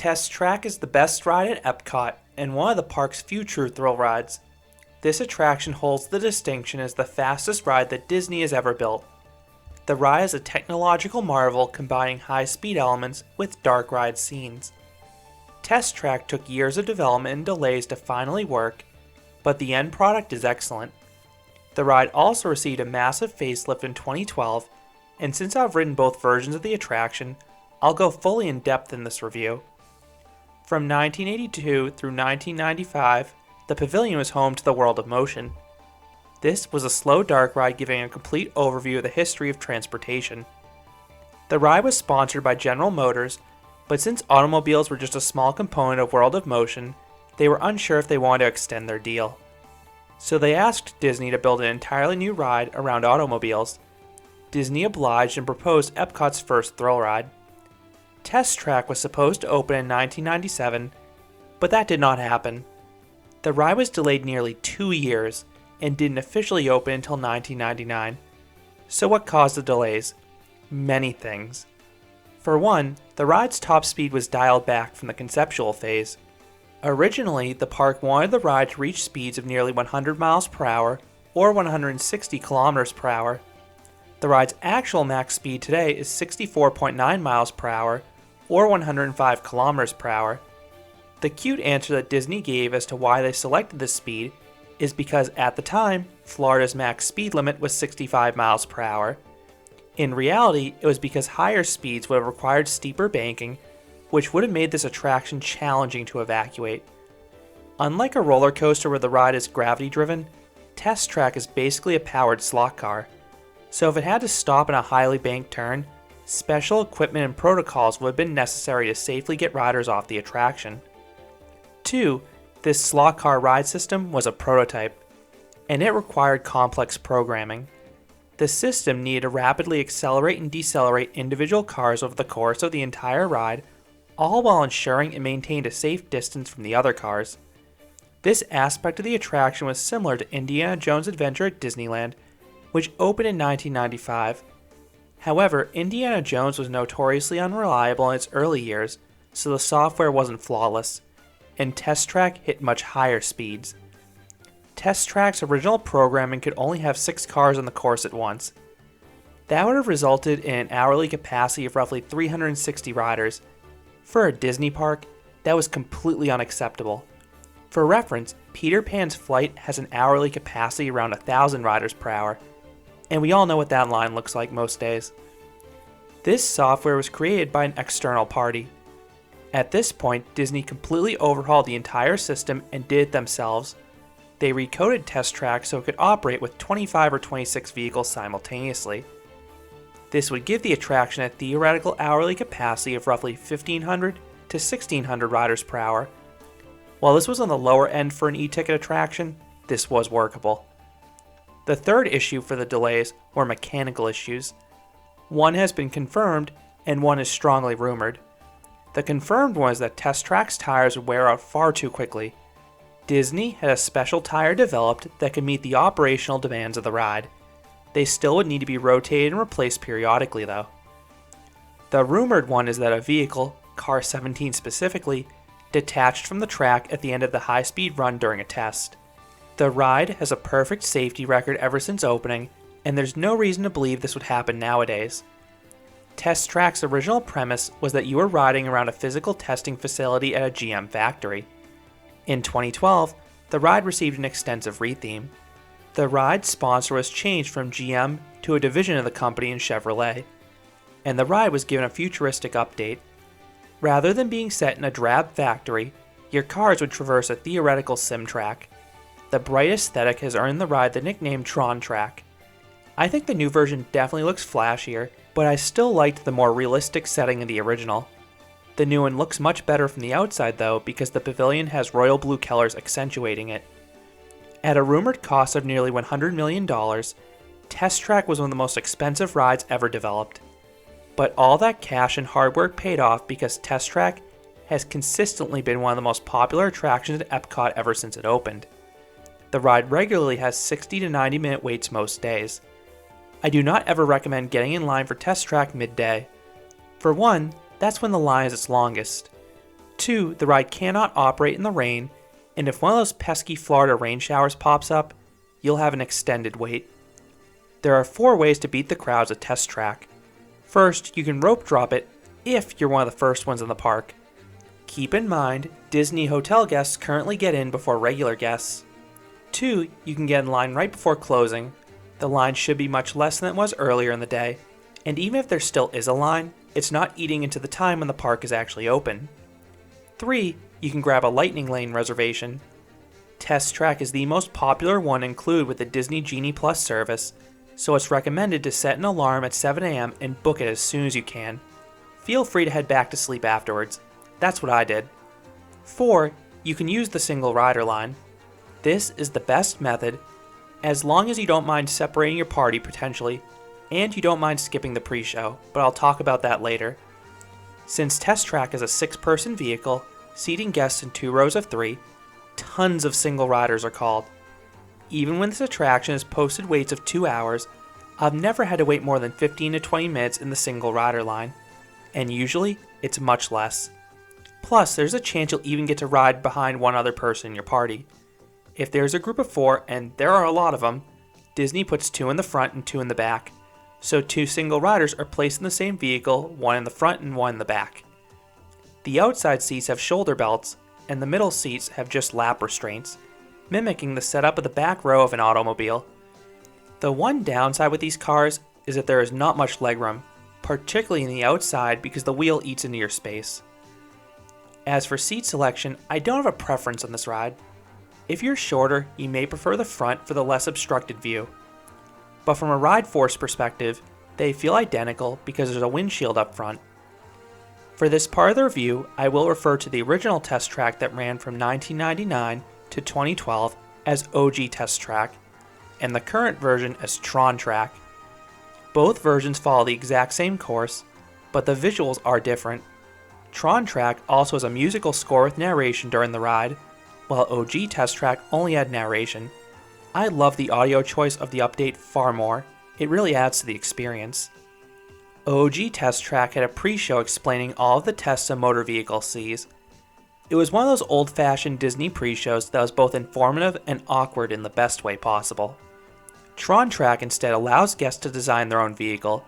Test Track is the best ride at Epcot and one of the park's few true thrill rides. This attraction holds the distinction as the fastest ride that Disney has ever built. The ride is a technological marvel combining high-speed elements with dark ride scenes. Test Track took years of development and delays to finally work, but the end product is excellent. The ride also received a massive facelift in 2012, and since I've ridden both versions of the attraction, I'll go fully in depth in this review. From 1982 through 1995, the pavilion was home to the World of Motion. This was a slow dark ride giving a complete overview of the history of transportation. The ride was sponsored by General Motors, but since automobiles were just a small component of World of Motion, they were unsure if they wanted to extend their deal. So they asked Disney to build an entirely new ride around automobiles. Disney obliged and proposed Epcot's first thrill ride. Test Track was supposed to open in 1997, but that did not happen. The ride was delayed nearly 2 years and didn't officially open until 1999. So what caused the delays? Many things. For one, the ride's top speed was dialed back from the conceptual phase. Originally, the park wanted the ride to reach speeds of nearly 100 miles per hour or 160 kilometers per hour. The ride's actual max speed today is 64.9 miles per hour or 105 kilometers per hour. The cute answer that Disney gave as to why they selected this speed is because at the time, Florida's max speed limit was 65 miles per hour. In reality, it was because higher speeds would have required steeper banking, which would have made this attraction challenging to evacuate. Unlike a roller coaster where the ride is gravity-driven, Test Track is basically a powered slot car. So if it had to stop in a highly banked turn, special equipment and protocols would have been necessary to safely get riders off the attraction. 2. This slot car ride system was a prototype, and it required complex programming. The system needed to rapidly accelerate and decelerate individual cars over the course of the entire ride, all while ensuring it maintained a safe distance from the other cars. This aspect of the attraction was similar to Indiana Jones' Adventure at Disneyland, which opened in 1995. However, Indiana Jones was notoriously unreliable in its early years, so the software wasn't flawless, and Test Track hit much higher speeds. Test Track's original programming could only have 6 cars on the course at once. That would have resulted in an hourly capacity of roughly 360 riders. For a Disney park, that was completely unacceptable. For reference, Peter Pan's flight has an hourly capacity around 1,000 riders per hour, and we all know what that line looks like most days. This software was created by an external party. At this point, Disney completely overhauled the entire system and did it themselves. They recoded Test Track so it could operate with 25 or 26 vehicles simultaneously. This would give the attraction a theoretical hourly capacity of roughly 1,500 to 1,600 riders per hour. While this was on the lower end for an e-ticket attraction, this was workable. The third issue for the delays were mechanical issues. One has been confirmed, and one is strongly rumored. The confirmed one is that Test Track's tires would wear out far too quickly. Disney had a special tire developed that could meet the operational demands of the ride. They still would need to be rotated and replaced periodically though. The rumored one is that a vehicle, Car 17 specifically, detached from the track at the end of the high-speed run during a test. The ride has a perfect safety record ever since opening, and there's no reason to believe this would happen nowadays. Test Track's original premise was that you were riding around a physical testing facility at a GM factory. In 2012, the ride received an extensive retheme. The ride's sponsor was changed from GM to a division of the company in Chevrolet, and the ride was given a futuristic update. Rather than being set in a drab factory, your cars would traverse a theoretical sim track. The bright aesthetic has earned the ride the nickname Tron Track. I think the new version definitely looks flashier, but I still liked the more realistic setting of the original. The new one looks much better from the outside though because the pavilion has royal blue colors accentuating it. At a rumored cost of nearly $100 million, Test Track was one of the most expensive rides ever developed. But all that cash and hard work paid off because Test Track has consistently been one of the most popular attractions at Epcot ever since it opened. The ride regularly has 60 to 90 minute waits most days. I do not ever recommend getting in line for Test Track midday. For one, that's when the line is its longest. 2, the ride cannot operate in the rain, and if one of those pesky Florida rain showers pops up, you'll have an extended wait. There are 4 ways to beat the crowds at Test Track. First, you can rope drop it if you're one of the first ones in the park. Keep in mind, Disney hotel guests currently get in before regular guests. 2, you can get in line right before closing. The line should be much less than it was earlier in the day, and even if there still is a line, it's not eating into the time when the park is actually open. 3, you can grab a Lightning Lane reservation. Test Track is the most popular one included with the Disney Genie Plus service, so it's recommended to set an alarm at 7 a.m. and book it as soon as you can. Feel free to head back to sleep afterwards. That's what I did. 4, you can use the single rider line. This is the best method, as long as you don't mind separating your party potentially, and you don't mind skipping the pre-show, but I'll talk about that later. Since Test Track is a 6-person vehicle, seating guests in 2 rows of 3, tons of single riders are called. Even when this attraction has posted waits of 2 hours, I've never had to wait more than 15 to 20 minutes in the single rider line, and usually it's much less. Plus, there's a chance you'll even get to ride behind one other person in your party. If there's a group of 4, and there are a lot of them, Disney puts 2 in the front and 2 in the back, so 2 single riders are placed in the same vehicle, 1 in the front and 1 in the back. The outside seats have shoulder belts, and the middle seats have just lap restraints, mimicking the setup of the back row of an automobile. The one downside with these cars is that there is not much legroom, particularly in the outside because the wheel eats into your space. As for seat selection, I don't have a preference on this ride. If you're shorter, you may prefer the front for the less obstructed view. But from a ride force perspective, they feel identical because there's a windshield up front. For this part of the review, I will refer to the original Test Track that ran from 1999 to 2012 as OG Test Track, and the current version as Tron Track. Both versions follow the exact same course, but the visuals are different. Tron Track also has a musical score with narration during the ride, while OG Test Track only had narration. I love the audio choice of the update far more. It really adds to the experience. OG Test Track had a pre-show explaining all of the tests a motor vehicle sees. It was one of those old-fashioned Disney pre-shows that was both informative and awkward in the best way possible. Tron Track instead allows guests to design their own vehicle.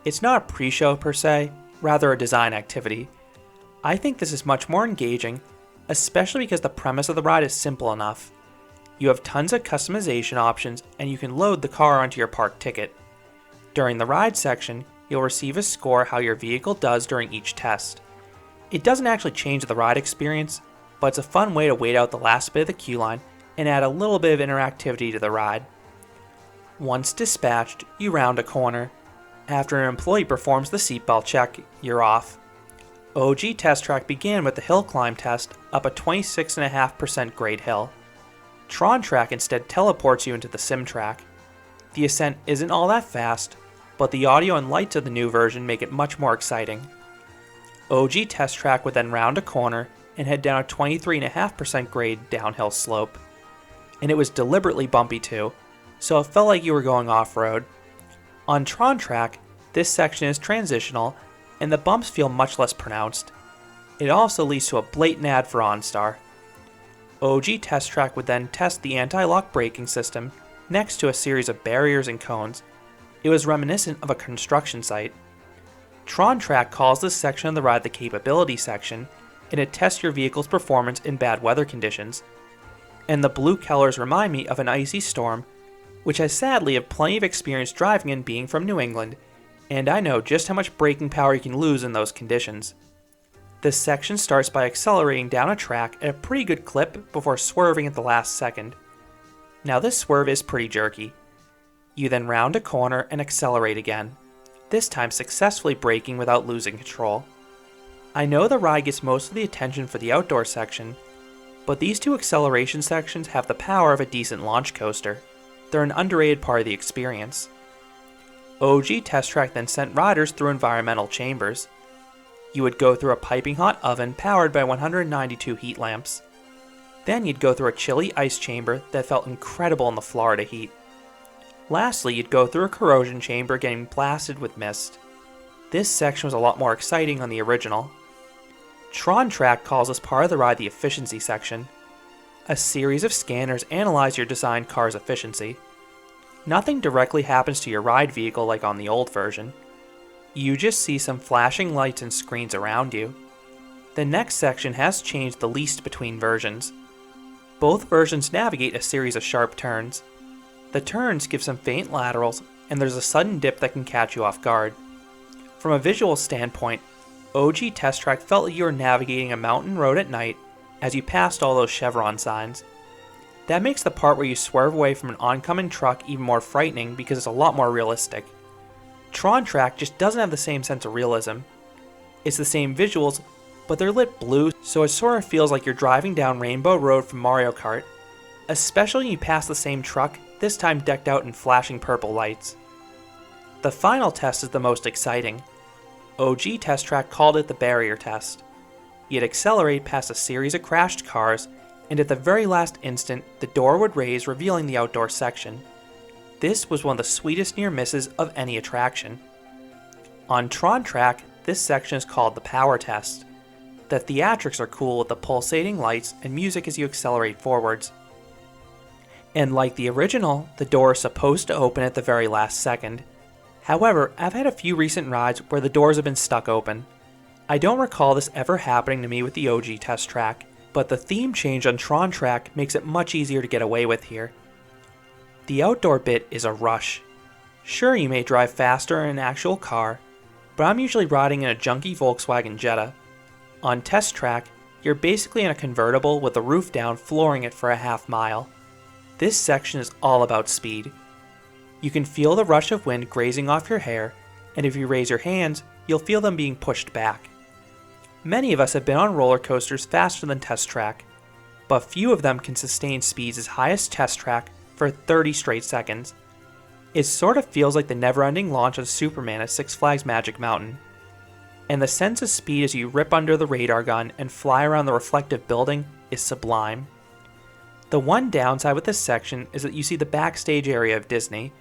It's not a pre-show per se, rather a design activity. I think this is much more engaging, especially because the premise of the ride is simple enough. You have tons of customization options and you can load the car onto your park ticket. During the ride section, you'll receive a score how your vehicle does during each test. It doesn't actually change the ride experience, but it's a fun way to wait out the last bit of the queue line and add a little bit of interactivity to the ride. Once dispatched, you round a corner. After an employee performs the seatbelt check, you're off. OG Test Track began with the hill climb test up a 26.5% grade hill. Tron Track instead teleports you into the sim track. The ascent isn't all that fast, but the audio and lights of the new version make it much more exciting. OG Test Track would then round a corner and head down a 23.5% grade downhill slope. And it was deliberately bumpy too, so it felt like you were going off-road. On Tron Track, this section is transitional, and the bumps feel much less pronounced. It also leads to a blatant ad for OnStar. OG Test Track would then test the anti-lock braking system next to a series of barriers and cones. It was reminiscent of a construction site. Tron Track calls this section of the ride the capability section, and it tests your vehicle's performance in bad weather conditions. And the blue colors remind me of an icy storm, which I sadly have plenty of experience driving in being from New England, and I know just how much braking power you can lose in those conditions. This section starts by accelerating down a track at a pretty good clip before swerving at the last second. Now this swerve is pretty jerky. You then round a corner and accelerate again, this time successfully braking without losing control. I know the ride gets most of the attention for the outdoor section, but these 2 acceleration sections have the power of a decent launch coaster. They're an underrated part of the experience. OG Test Track then sent riders through environmental chambers. You would go through a piping hot oven powered by 192 heat lamps. Then you'd go through a chilly ice chamber that felt incredible in the Florida heat. Lastly, you'd go through a corrosion chamber getting blasted with mist. This section was a lot more exciting on the original. Tron Track calls this part of the ride the efficiency section. A series of scanners analyze your designed car's efficiency. Nothing directly happens to your ride vehicle like on the old version. You just see some flashing lights and screens around you. The next section has changed the least between versions. Both versions navigate a series of sharp turns. The turns give some faint laterals, and there's a sudden dip that can catch you off guard. From a visual standpoint, OG Test Track felt like you were navigating a mountain road at night as you passed all those chevron signs. That makes the part where you swerve away from an oncoming truck even more frightening because it's a lot more realistic. Tron Track just doesn't have the same sense of realism. It's the same visuals, but they're lit blue, so it sort of feels like you're driving down Rainbow Road from Mario Kart, especially when you pass the same truck, this time decked out in flashing purple lights. The final test is the most exciting. OG Test Track called it the barrier test. You'd accelerate past a series of crashed cars, and at the very last instant, the door would raise, revealing the outdoor section. This was one of the sweetest near misses of any attraction. On Tron Track, this section is called the power test. The theatrics are cool with the pulsating lights and music as you accelerate forwards. And like the original, the door is supposed to open at the very last second. However, I've had a few recent rides where the doors have been stuck open. I don't recall this ever happening to me with the OG Test Track, but the theme change on Tron Track makes it much easier to get away with here. The outdoor bit is a rush. Sure, you may drive faster in an actual car, but I'm usually riding in a junky Volkswagen Jetta. On Test Track, you're basically in a convertible with the roof down, flooring it for a half mile. This section is all about speed. You can feel the rush of wind grazing off your hair, and if you raise your hands, you'll feel them being pushed back. Many of us have been on roller coasters faster than Test Track, but few of them can sustain speeds as high as Test Track for 30 straight seconds. It sort of feels like the never-ending launch of Superman at Six Flags Magic Mountain. And the sense of speed as you rip under the radar gun and fly around the reflective building is sublime. The one downside with this section is that you see the backstage area of Disney.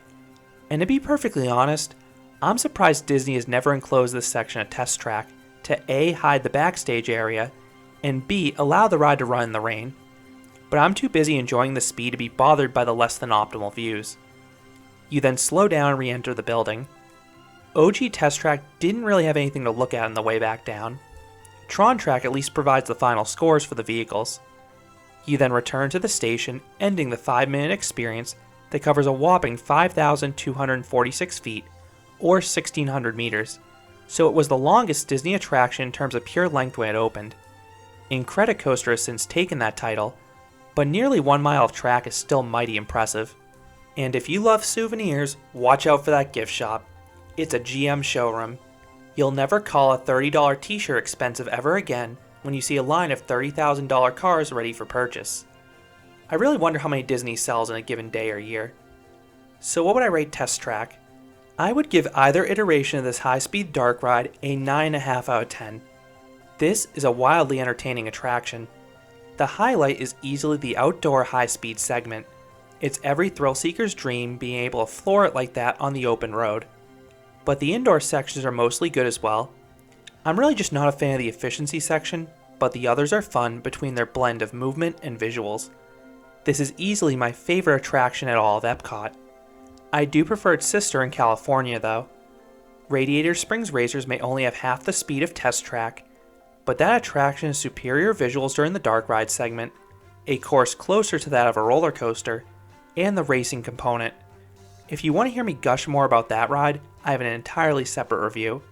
And to be perfectly honest, I'm surprised Disney has never enclosed this section of Test Track to A, hide the backstage area, and B, allow the ride to run in the rain. But I'm too busy enjoying the speed to be bothered by the less than optimal views. You then slow down and re-enter the building. OG Test Track didn't really have anything to look at on the way back down. Tron Track at least provides the final scores for the vehicles. You then return to the station, ending the 5-minute experience that covers a whopping 5,246 feet, or 1,600 meters, so it was the longest Disney attraction in terms of pure length when it opened. Incredicoaster has since taken that title, but nearly 1 mile of track is still mighty impressive. And if you love souvenirs, watch out for that gift shop. It's a GM showroom. You'll never call a $30 t-shirt expensive ever again when you see a line of $30,000 cars ready for purchase. I really wonder how many Disney sells in a given day or year. So what would I rate Test Track? I would give either iteration of this high-speed dark ride a 9.5 out of 10. This is a wildly entertaining attraction. The highlight is easily the outdoor high-speed segment. It's every thrill seeker's dream being able to floor it like that on the open road. But the indoor sections are mostly good as well. I'm really just not a fan of the efficiency section, but the others are fun between their blend of movement and visuals. This is easily my favorite attraction at all of Epcot. I do prefer its sister in California though. Radiator Springs Racers may only have half the speed of Test Track, but that attraction has superior visuals during the dark ride segment, a course closer to that of a roller coaster, and the racing component. If you want to hear me gush more about that ride, I have an entirely separate review.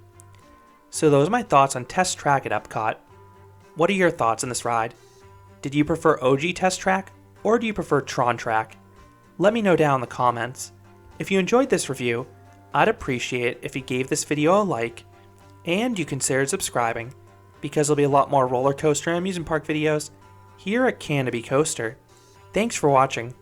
So those are my thoughts on Test Track at Epcot. What are your thoughts on this ride? Did you prefer OG Test Track, or do you prefer Tron Track? Let me know down in the comments. If you enjoyed this review, I'd appreciate it if you gave this video a like, and you considered subscribing, because there'll be a lot more roller coaster and amusement park videos here at Canopy Coaster. Thanks for watching.